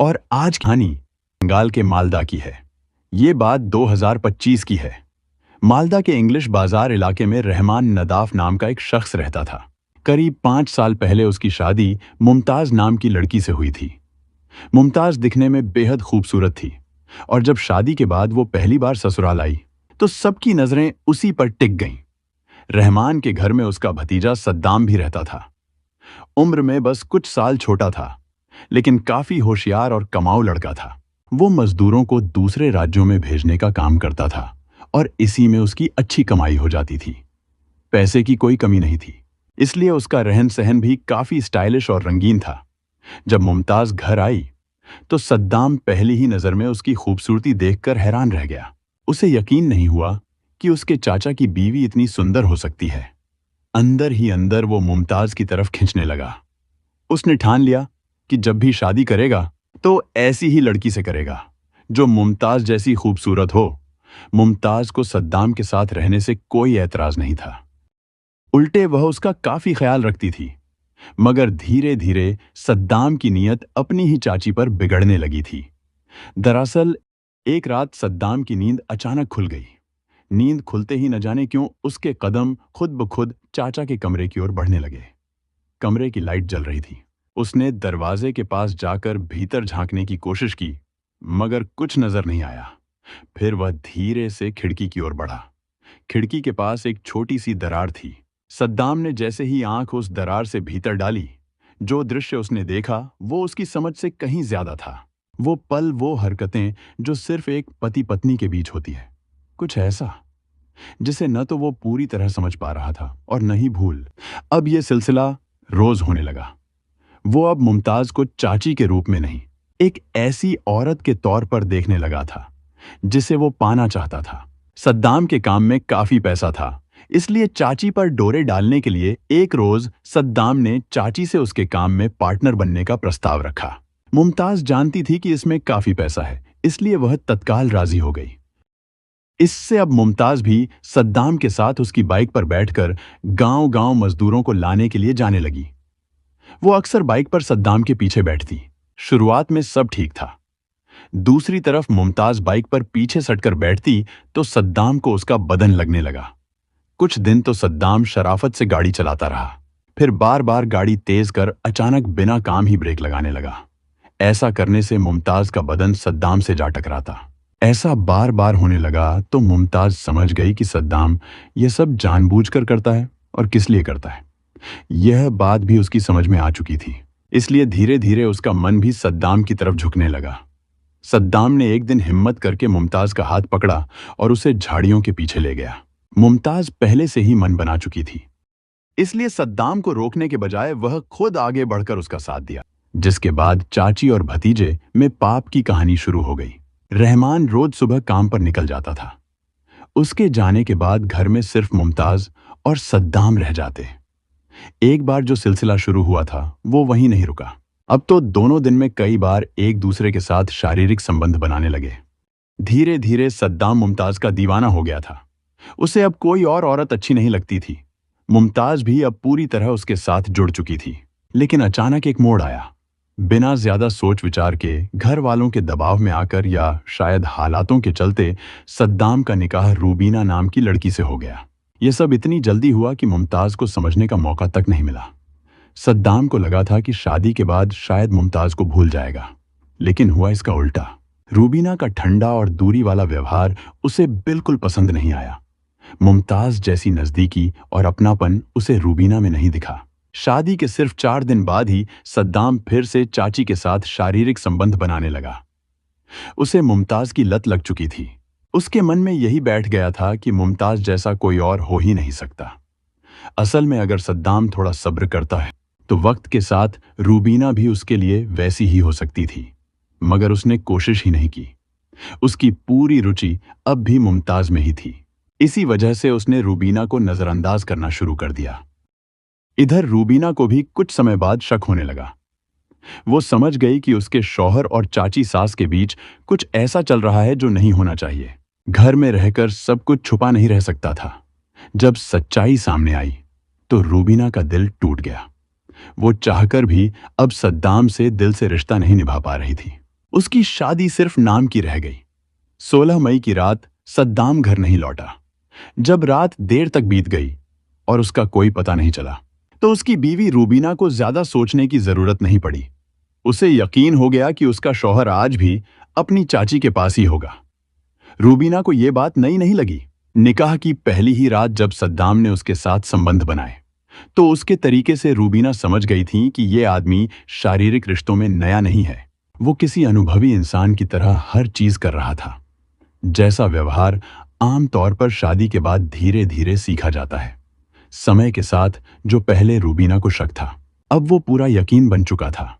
और आज की कहानी बंगाल के मालदा की है। ये बात 2025 की है। मालदा के इंग्लिश बाजार इलाके में रहमान नदाफ नाम का एक शख्स रहता था। करीब 5 साल पहले उसकी शादी मुमताज नाम की लड़की से हुई थी। मुमताज दिखने में बेहद खूबसूरत थी और जब शादी के बाद वो पहली बार ससुराल आई तो सबकी नजरें उसी पर टिक गईं। रहमान के घर में उसका भतीजा सद्दाम भी रहता था। उम्र में बस कुछ साल छोटा था, लेकिन काफी होशियार और कमाऊ लड़का था। वो मजदूरों को दूसरे राज्यों में भेजने का काम करता था और इसी में उसकी अच्छी कमाई हो जाती थी। पैसे की कोई कमी नहीं थी, इसलिए उसका रहन सहन भी काफी स्टाइलिश और रंगीन था। जब मुमताज घर आई तो सद्दाम पहली ही नजर में उसकी खूबसूरती देखकर हैरान रह गया। उसे यकीन नहीं हुआ कि उसके चाचा की बीवी इतनी सुंदर हो सकती है। अंदर ही अंदर वो मुमताज की तरफ खिंचने लगा। उसने ठान लिया कि जब भी शादी करेगा तो ऐसी ही लड़की से करेगा जो मुमताज जैसी खूबसूरत हो। मुमताज को सद्दाम के साथ रहने से कोई ऐतराज नहीं था। उल्टे वह उसका काफी ख्याल रखती थी, मगर धीरे धीरे सद्दाम की नीयत अपनी ही चाची पर बिगड़ने लगी थी। दरअसल एक रात सद्दाम की नींद अचानक खुल गई। नींद खुलते ही न जाने क्यों उसके कदम खुद ब खुद चाचा के कमरे की ओर बढ़ने लगे। कमरे की लाइट जल रही थी। उसने दरवाजे के पास जाकर भीतर झांकने की कोशिश की, मगर कुछ नजर नहीं आया। फिर वह धीरे से खिड़की की ओर बढ़ा। खिड़की के पास एक छोटी सी दरार थी। सद्दाम ने जैसे ही आंख उस दरार से भीतर डाली, जो दृश्य उसने देखा वो उसकी समझ से कहीं ज्यादा था। वो पल, वो हरकतें जो सिर्फ एक पति पत्नी के बीच होती है, कुछ ऐसा जिसे न तो वो पूरी तरह समझ पा रहा था और न ही भूल। अब यह सिलसिला रोज होने लगा। वो अब मुमताज को चाची के रूप में नहीं, एक ऐसी औरत के तौर पर देखने लगा था जिसे वो पाना चाहता था। सद्दाम के काम में काफी पैसा था, इसलिए चाची पर डोरे डालने के लिए एक रोज सद्दाम ने चाची से उसके काम में पार्टनर बनने का प्रस्ताव रखा। मुमताज जानती थी कि इसमें काफी पैसा है, इसलिए वह तत्काल राजी हो गई। इससे अब मुमताज भी सद्दाम के साथ उसकी बाइक पर बैठकर गांव-गांव मजदूरों को लाने के लिए जाने लगी। वो अक्सर बाइक पर सद्दाम के पीछे बैठती। शुरुआत में सब ठीक था। दूसरी तरफ मुमताज बाइक पर पीछे सटकर बैठती तो सद्दाम को उसका बदन लगने लगा। कुछ दिन तो सद्दाम शराफत से गाड़ी चलाता रहा, फिर बार बार गाड़ी तेज कर अचानक बिना काम ही ब्रेक लगाने लगा। ऐसा करने से मुमताज का बदन सद्दाम से जा टकराता। ऐसा बार बार होने लगा तो मुमताज समझ गई कि सद्दाम यह सब जानबूझकर करता है और किस लिए करता है। यह बात भी उसकी समझ में आ चुकी थी, इसलिए धीरे धीरे उसका मन भी सद्दाम की तरफ झुकने लगा। सद्दाम ने एक दिन हिम्मत करके मुमताज का हाथ पकड़ा और उसे झाड़ियों के पीछे ले गया। मुमताज पहले से ही मन बना चुकी थी, इसलिए सद्दाम को रोकने के बजाय वह खुद आगे बढ़कर उसका साथ दिया, जिसके बाद चाची और भतीजे में पाप की कहानी शुरू हो गई। रहमान रोज सुबह काम पर निकल जाता था। उसके जाने के बाद घर में सिर्फ मुमताज और सद्दाम रह जाते। एक बार जो सिलसिला शुरू हुआ था वो वहीं नहीं रुका। अब तो दोनों दिन में कई बार एक दूसरे के साथ शारीरिक संबंध बनाने लगे। धीरे धीरे सद्दाम मुमताज का दीवाना हो गया था। उसे अब कोई और औरत अच्छी नहीं लगती थी। मुमताज भी अब पूरी तरह उसके साथ जुड़ चुकी थी। लेकिन अचानक एक मोड़ आया। बिना ज्यादा सोच विचार के, घर वालों के दबाव में आकर या शायद हालातों के चलते सद्दाम का निकाह रूबीना नाम की लड़की से हो गया। यह सब इतनी जल्दी हुआ कि मुमताज को समझने का मौका तक नहीं मिला। सद्दाम को लगा था कि शादी के बाद शायद मुमताज को भूल जाएगा, लेकिन हुआ इसका उल्टा। रूबीना का ठंडा और दूरी वाला व्यवहार उसे बिल्कुल पसंद नहीं आया। मुमताज जैसी नजदीकी और अपनापन उसे रूबीना में नहीं दिखा। शादी के सिर्फ 4 दिन बाद ही सद्दाम फिर से चाची के साथ शारीरिक संबंध बनाने लगा। उसे मुमताज की लत लग चुकी थी। उसके मन में यही बैठ गया था कि मुमताज जैसा कोई और हो ही नहीं सकता। असल में अगर सद्दाम थोड़ा सब्र करता है तो वक्त के साथ रूबीना भी उसके लिए वैसी ही हो सकती थी, मगर उसने कोशिश ही नहीं की। उसकी पूरी रुचि अब भी मुमताज में ही थी। इसी वजह से उसने रूबीना को नजरअंदाज करना शुरू कर दिया। इधर रूबीना को भी कुछ समय बाद शक होने लगा। वो समझ गई कि उसके शौहर और चाची सास के बीच कुछ ऐसा चल रहा है जो नहीं होना चाहिए। घर में रहकर सब कुछ छुपा नहीं रह सकता था। जब सच्चाई सामने आई तो रूबीना का दिल टूट गया। वो चाहकर भी अब सद्दाम से दिल से रिश्ता नहीं निभा पा रही थी। उसकी शादी सिर्फ नाम की रह गई। 16 मई की रात सद्दाम घर नहीं लौटा। जब रात देर तक बीत गई और उसका कोई पता नहीं चला, तो उसकी बीवी रूबीना को ज्यादा सोचने की जरूरत नहीं पड़ी। उसे यकीन हो गया कि उसका शौहर आज भी अपनी चाची के पास ही होगा। रूबीना को यह बात नई नहीं लगी। निकाह की पहली ही रात जब सद्दाम ने उसके साथ संबंध बनाए, तो उसके तरीके से रूबीना समझ गई थी कि यह आदमी शारीरिक रिश्तों में नया नहीं है। वो किसी अनुभवी इंसान की तरह हर चीज कर रहा था, जैसा व्यवहार आम तौर पर शादी के बाद धीरे धीरे सीखा जाता है। समय के साथ जो पहले रूबीना को शक था, अब वो पूरा यकीन बन चुका था।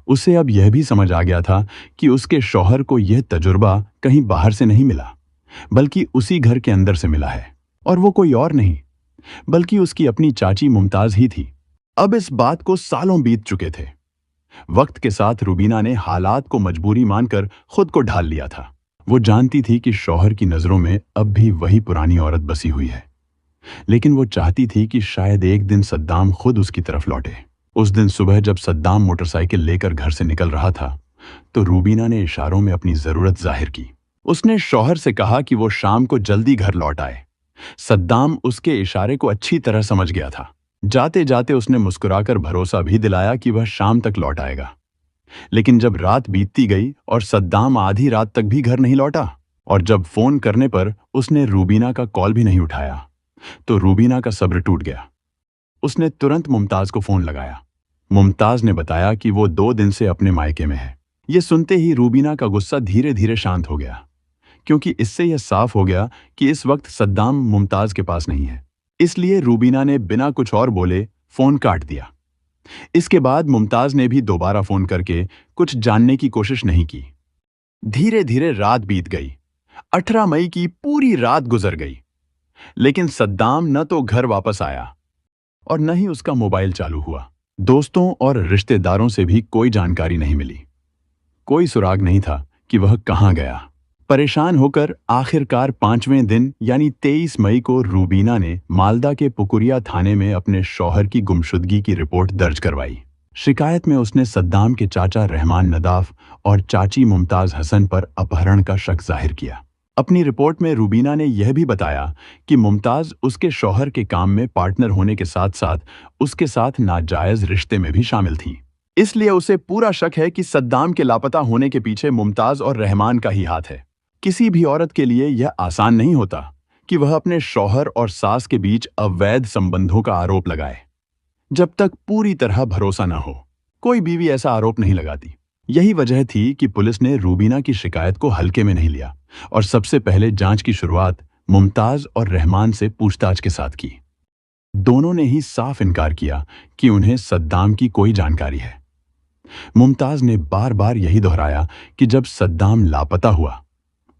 उसे अब यह भी समझ आ गया था कि उसके शौहर को यह तजुर्बा कहीं बाहर से नहीं मिला, बल्कि उसी घर के अंदर से मिला है। और वो कोई और नहीं, बल्कि उसकी अपनी चाची मुमताज ही थी। अब इस बात को सालों बीत चुके थे। वक्त के साथ रूबीना ने हालात को मजबूरी मानकर खुद को ढाल लिया था। वो जानती थी कि शौहर की नजरों में अब भी वही पुरानी औरत बसी हुई है, लेकिन वो चाहती थी कि शायद एक दिन सद्दाम खुद उसकी तरफ लौटे। उस दिन सुबह जब सद्दाम मोटरसाइकिल लेकर घर से निकल रहा था, तो रूबीना ने इशारों में अपनी जरूरत जाहिर की। उसने शौहर से कहा कि वो शाम को जल्दी घर लौट आए। सद्दाम उसके इशारे को अच्छी तरह समझ गया था। जाते जाते उसने मुस्कुराकर भरोसा भी दिलाया कि वह शाम तक लौट आएगा। लेकिन जब रात बीतती गई और सद्दाम आधी रात तक भी घर नहीं लौटा, और जब फोन करने पर उसने रूबीना का कॉल भी नहीं उठाया, तो रूबीना का सब्र टूट गया। उसने तुरंत मुमताज को फोन लगाया। मुमताज ने बताया कि वो 2 दिन से अपने मायके में है। ये सुनते ही रूबीना का गुस्सा धीरे धीरे शांत हो गया, क्योंकि इससे यह साफ हो गया कि इस वक्त सद्दाम मुमताज के पास नहीं है। इसलिए रूबीना ने बिना कुछ और बोले फोन काट दिया। इसके बाद मुमताज ने भी दोबारा फोन करके कुछ जानने की कोशिश नहीं की। धीरे धीरे रात बीत गई। 18 मई की पूरी रात गुजर गई, लेकिन सद्दाम न तो घर वापस आया और न ही उसका मोबाइल चालू हुआ। दोस्तों और रिश्तेदारों से भी कोई जानकारी नहीं मिली। कोई सुराग नहीं था कि वह कहां गया। परेशान होकर आखिरकार 5वें दिन यानी 23 मई को रूबीना ने मालदा के पुकुरिया थाने में अपने शौहर की गुमशुदगी की रिपोर्ट दर्ज करवाई। शिकायत में उसने सद्दाम के चाचा रहमान नदाफ और चाची मुमताज हसन पर अपहरण का शक जाहिर किया। अपनी रिपोर्ट में रूबीना ने यह भी बताया कि मुमताज उसके शौहर के काम में पार्टनर होने के साथ साथ उसके साथ नाजायज रिश्ते में भी शामिल थी। इसलिए उसे पूरा शक है कि सद्दाम के लापता होने के पीछे मुमताज और रहमान का ही हाथ है। किसी भी औरत के लिए यह आसान नहीं होता कि वह अपने शौहर और सास के बीच अवैध संबंधों का आरोप लगाए। जब तक पूरी तरह भरोसा न हो, कोई बीवी ऐसा आरोप नहीं लगाती। यही वजह थी कि पुलिस ने रूबीना की शिकायत को हल्के में नहीं लिया और सबसे पहले जांच की शुरुआत मुमताज और रहमान से पूछताछ के साथ की। दोनों ने ही साफ इनकार किया कि उन्हें सद्दाम की कोई जानकारी है। मुमताज ने बार बार यही दोहराया कि जब सद्दाम लापता हुआ,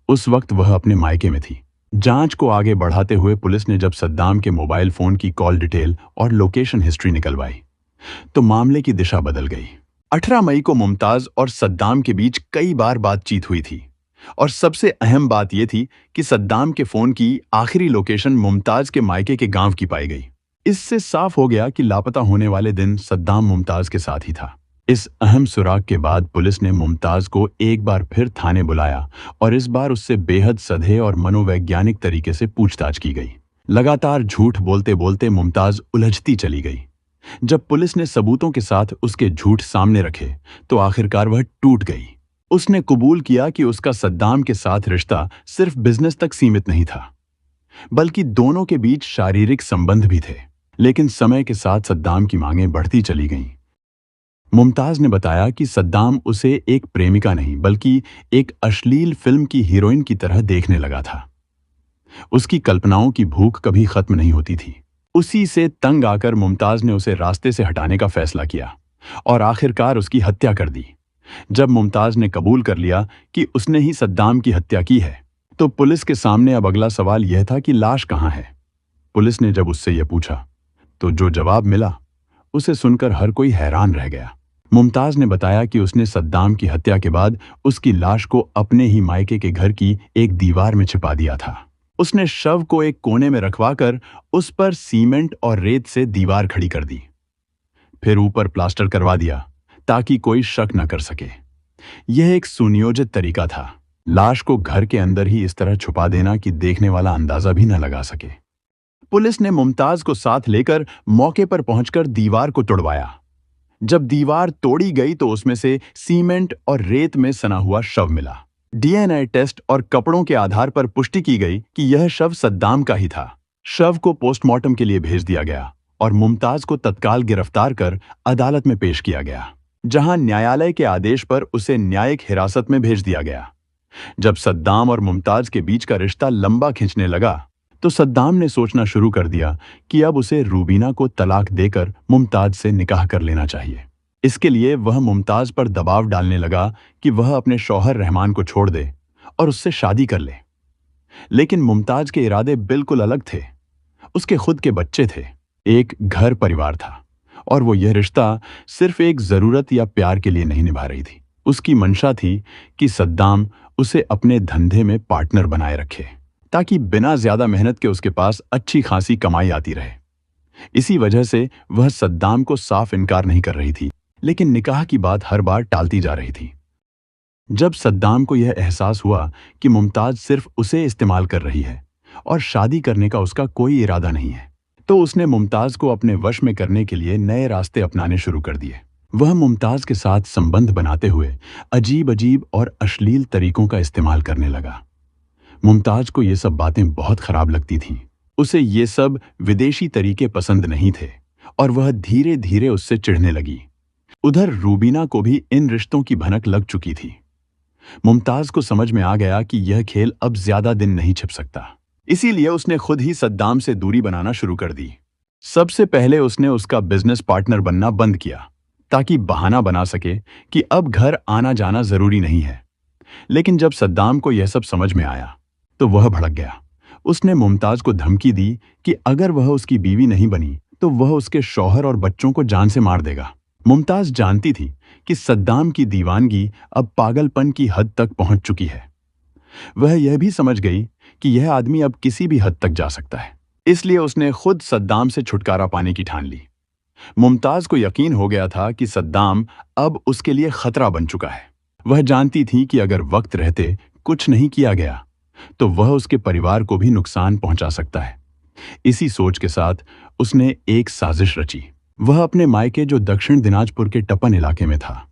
उस वक्त वह अपने मायके में थी। जांच को आगे बढ़ाते हुए पुलिस ने जब सद्दाम के मोबाइल फोन की कॉल डिटेल और लोकेशन हिस्ट्री निकलवाई, तो मामले की दिशा बदल गई। 18 मई को मुमताज और सद्दाम के बीच कई बार बातचीत हुई थी, और सबसे अहम बात यह थी कि सद्दाम के फोन की आखिरी लोकेशन मुमताज के मायके के गांव की पाई गई। इससे साफ हो गया कि लापता होने वाले दिन सद्दाम मुमताज के साथ ही था। इस अहम सुराग के बाद पुलिस ने मुमताज को एक बार फिर थाने बुलाया और इस बार उससे बेहद सधे और मनोवैज्ञानिक तरीके से पूछताछ की गई। लगातार झूठ बोलते बोलते मुमताज उलझती चली गई। जब पुलिस ने सबूतों के साथ उसके झूठ सामने रखे, तो आखिरकार वह टूट गई। उसने कबूल किया कि उसका सद्दाम के साथ रिश्ता सिर्फ बिजनेस तक सीमित नहीं था, बल्कि दोनों के बीच शारीरिक संबंध भी थे। लेकिन समय के साथ सद्दाम की मांगें बढ़ती चली गईं। मुमताज ने बताया कि सद्दाम उसे एक प्रेमिका नहीं, बल्कि एक अश्लील फिल्म की हीरोइन की तरह देखने लगा था। उसकी कल्पनाओं की भूख कभी खत्म नहीं होती थी। उसी से तंग आकर मुमताज ने उसे रास्ते से हटाने का फैसला किया और आखिरकार उसकी हत्या कर दी। जब मुमताज ने कबूल कर लिया कि उसने ही सद्दाम की हत्या की है, तो पुलिस के सामने अब अगला सवाल यह था कि लाश कहाँ है। पुलिस ने जब उससे यह पूछा, तो जो जवाब मिला उसे सुनकर हर कोई हैरान रह गया। मुमताज ने बताया कि उसने सद्दाम की हत्या के बाद उसकी लाश को अपने ही मायके के घर की एक दीवार में छिपा दिया था। उसने शव को एक कोने में रखवाकर उस पर सीमेंट और रेत से दीवार खड़ी कर दी, फिर ऊपर प्लास्टर करवा दिया ताकि कोई शक न कर सके। यह एक सुनियोजित तरीका था, लाश को घर के अंदर ही इस तरह छुपा देना कि देखने वाला अंदाजा भी न लगा सके। पुलिस ने मुमताज को साथ लेकर मौके पर पहुंचकर दीवार को तोड़वाया। जब दीवार तोड़ी गई तो उसमें से सीमेंट और रेत में सना हुआ शव मिला। डीएनए टेस्ट और कपड़ों के आधार पर पुष्टि की गई कि यह शव सद्दाम का ही था। शव को पोस्टमार्टम के लिए भेज दिया गया और मुमताज को तत्काल गिरफ्तार कर अदालत में पेश किया गया, जहां न्यायालय के आदेश पर उसे न्यायिक हिरासत में भेज दिया गया। जब सद्दाम और मुमताज के बीच का रिश्ता लंबा खिंचने लगा तो सद्दाम ने सोचना शुरू कर दिया कि अब उसे रूबीना को तलाक देकर मुमताज से निकाह कर लेना चाहिए। इसके लिए वह मुमताज पर दबाव डालने लगा कि वह अपने शौहर रहमान को छोड़ दे और उससे शादी कर ले। लेकिन मुमताज के इरादे बिल्कुल अलग थे। उसके खुद के बच्चे थे, एक घर परिवार था और वो यह रिश्ता सिर्फ एक जरूरत या प्यार के लिए नहीं निभा रही थी। उसकी मंशा थी कि सद्दाम उसे अपने धंधे में पार्टनर बनाए रखे ताकि बिना ज्यादा मेहनत के उसके पास अच्छी खासी कमाई आती रहे। इसी वजह से वह सद्दाम को साफ इनकार नहीं कर रही थी, लेकिन निकाह की बात हर बार टालती जा रही थी। जब सद्दाम को यह एहसास हुआ कि मुमताज सिर्फ उसे इस्तेमाल कर रही है और शादी करने का उसका कोई इरादा नहीं है, तो उसने मुमताज को अपने वश में करने के लिए नए रास्ते अपनाने शुरू कर दिए। वह मुमताज के साथ संबंध बनाते हुए अजीब अजीब और अश्लील तरीकों का इस्तेमाल करने लगा। मुमताज को ये सब बातें बहुत खराब लगती थीं। उसे ये सब विदेशी तरीके पसंद नहीं थे और वह धीरे धीरे उससे चिढ़ने लगी। उधर रूबीना को भी इन रिश्तों की भनक लग चुकी थी। मुमताज को समझ में आ गया कि यह खेल अब ज्यादा दिन नहीं छिप सकता। इसीलिए उसने खुद ही सद्दाम से दूरी बनाना शुरू कर दी। सबसे पहले उसने उसका बिजनेस पार्टनर बनना बंद किया ताकि बहाना बना सके कि अब घर आना जाना जरूरी नहीं है। लेकिन जब सद्दाम को यह सब समझ में आया तो वह भड़क गया। उसने मुमताज को धमकी दी कि अगर वह उसकी बीवी नहीं बनी तो वह उसके शौहर और बच्चों को जान से मार देगा। मुमताज जानती थी कि सद्दाम की दीवानगी अब पागलपन की हद तक पहुंच चुकी है। वह यह भी समझ गई कि यह आदमी अब किसी भी हद तक जा सकता है। इसलिए उसने खुद सद्दाम से छुटकारा पाने की ठान ली। मुमताज को यकीन हो गया था कि सद्दाम अब उसके लिए खतरा बन चुका है। वह जानती थी कि अगर वक्त रहते कुछ नहीं किया गया तो वह उसके परिवार को भी नुकसान पहुंचा सकता है। इसी सोच के साथ उसने एक साजिश रची। वह अपने मायके जो दक्षिण दिनाजपुर के टपन इलाके में था,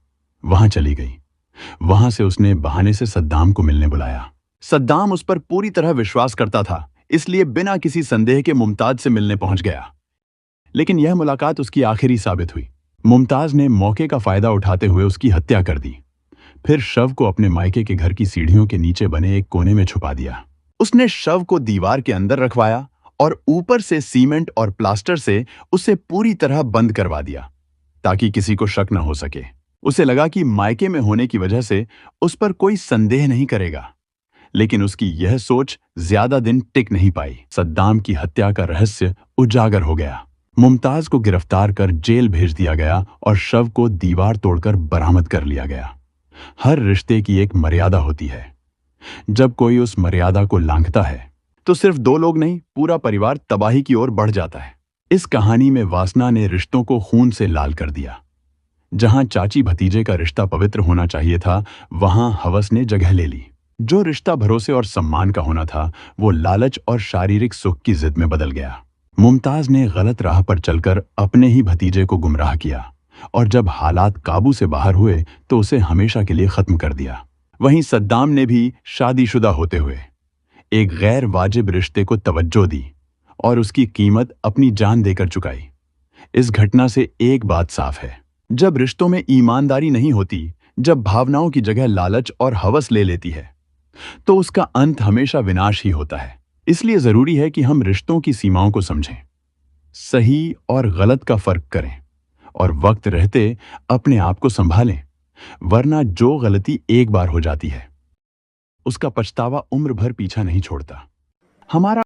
वहां चली गई। वहां से उसने बहाने से सद्दाम को मिलने बुलाया। सद्दाम उस पर पूरी तरह विश्वास करता था, इसलिए बिना किसी संदेह के मुमताज से मिलने पहुंच गया। लेकिन यह मुलाकात उसकी आखिरी साबित हुई। मुमताज ने मौके का फायदा उठाते हुए उसकी हत्या कर दी। फिर शव को अपने मायके के घर की सीढ़ियों के नीचे बने एक कोने में छुपा दिया। उसने शव को दीवार के अंदर रखवाया और ऊपर से सीमेंट और प्लास्टर से उसे पूरी तरह बंद करवा दिया ताकि किसी को शक न हो सके। उसे लगा कि मायके में होने की वजह से उस पर कोई संदेह नहीं करेगा। लेकिन उसकी यह सोच ज्यादा दिन टिक नहीं पाई। सद्दाम की हत्या का रहस्य उजागर हो गया। मुमताज को गिरफ्तार कर जेल भेज दिया गया और शव को दीवार तोड़कर बरामद कर लिया गया। हर रिश्ते की एक मर्यादा होती है। जब कोई उस मर्यादा को लांघता है तो सिर्फ दो लोग नहीं, पूरा परिवार तबाही की ओर बढ़ जाता है। इस कहानी में वासना ने रिश्तों को खून से लाल कर दिया। जहां चाची भतीजे का रिश्ता पवित्र होना चाहिए था, वहां हवस ने जगह ले ली। जो रिश्ता भरोसे और सम्मान का होना था, वो लालच और शारीरिक सुख की जिद में बदल गया। मुमताज ने गलत राह पर चलकर अपने ही भतीजे को गुमराह किया और जब हालात काबू से बाहर हुए तो उसे हमेशा के लिए खत्म कर दिया। वहीं सद्दाम ने भी शादीशुदा होते हुए एक गैर वाजिब रिश्ते को तवज्जो दी और उसकी कीमत अपनी जान देकर चुकाई। इस घटना से एक बात साफ है, जब रिश्तों में ईमानदारी नहीं होती, जब भावनाओं की जगह लालच और हवस ले लेती है, तो उसका अंत हमेशा विनाश ही होता है। इसलिए जरूरी है कि हम रिश्तों की सीमाओं को समझें, सही और गलत का फर्क करें और वक्त रहते अपने आप को संभालें, वरना जो गलती एक बार हो जाती है उसका पछतावा उम्र भर पीछा नहीं छोड़ता। हमारा